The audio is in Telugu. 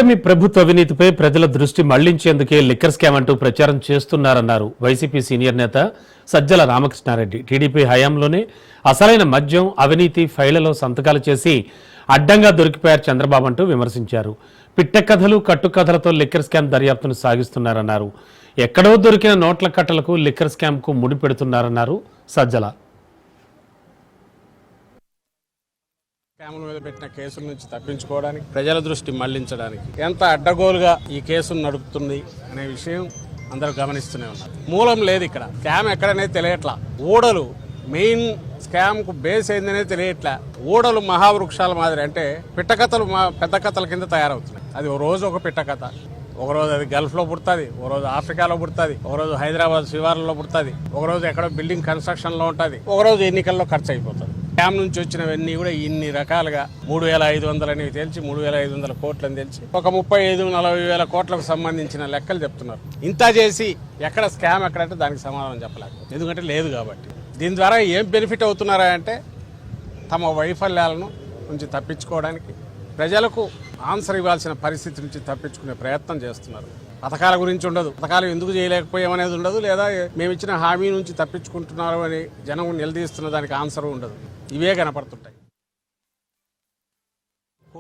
కూటమి ప్రభుత్వ అవినీతిపై ప్రజల దృష్టి మళ్లించేందుకే లిక్కర్ స్కామ్ అంటూ ప్రచారం చేస్తున్నారన్నారు వైసీపీ సీనియర్ నేత సజ్జల రామకృష్ణారెడ్డి. టీడీపీ హయాంలోనే అసలైన మద్యం అవినీతి ఫైళ్లలో సంతకాలు చేసి అడ్డంగా దొరికిపోయారు చంద్రబాబు అంటూ విమర్శించారు. పిట్టకథలు కట్టుకథలతో లిక్కర్ స్కామ్ దర్యాప్తును సాగిస్తున్నారన్నారు. ఎక్కడో దొరికిన నోట్ల కట్టలకు లిక్కర్ స్కామ్ కు ముడి పెడుతున్నారన్నారు సజ్జల. స్కాముల మీద పెట్టిన కేసుల నుంచి తప్పించుకోవడానికి, ప్రజల దృష్టి మళ్లించడానికి ఎంత అడ్డగోలుగా ఈ కేసును నడుపుతుంది అనే విషయం అందరూ గమనిస్తూనే ఉన్నారు. మూలం లేదు ఇక్కడ. స్కామ్ ఎక్కడనే తెలియట్లా. ఊడలు మెయిన్ స్కామ్ కు బేస్ అయిందనే తెలియట్లా. ఊడలు మహావృక్షాల మాదిరి, అంటే పిట్టకథలు పెద్ద కథల కింద తయారవుతున్నాయి. అది ఓ రోజు ఒక పిట్టకథ, ఒకరోజు అది గల్ఫ్లో పుడుతుంది, ఒకరోజు ఆఫ్రికాలో పుడుతుంది, ఒకరోజు హైదరాబాద్ శివార్లలో పుడుతుంది, ఒకరోజు ఎక్కడో బిల్డింగ్ కన్స్ట్రక్షన్లో ఉంటుంది, ఒకరోజు ఎన్నికల్లో ఖర్చు అయిపోతుంది. స్కామ్ నుంచి వచ్చినవన్నీ కూడా ఇన్ని రకాలుగా 3,500 అనేవి తెలిసి 3,500 కోట్లని తెలిసి ఒక 35-40 వేల కోట్లకు సంబంధించిన లెక్కలు చెప్తున్నారు. ఇంత చేసి ఎక్కడ స్కామ్ ఎక్కడంటే దానికి సమాధానం చెప్పలేదు, ఎందుకంటే లేదు కాబట్టి. దీని ద్వారా ఏం బెనిఫిట్ అవుతున్నారా అంటే తమ వైఫల్యాలను నుంచి తప్పించుకోవడానికి, ప్రజలకు ఆన్సర్ ఇవ్వాల్సిన పరిస్థితి నుంచి తప్పించుకునే ప్రయత్నం చేస్తున్నారు. పథకాల గురించి ఉండదు, పథకాలు ఎందుకు చేయలేకపోయామనేది ఉండదు, లేదా మేము ఇచ్చిన హామీ నుంచి తప్పించుకుంటున్నారు అని జనం నిలదీస్తున్న దానికి ఆన్సర్ ఉండదు. ఇవే కనపడుతుంటాయి.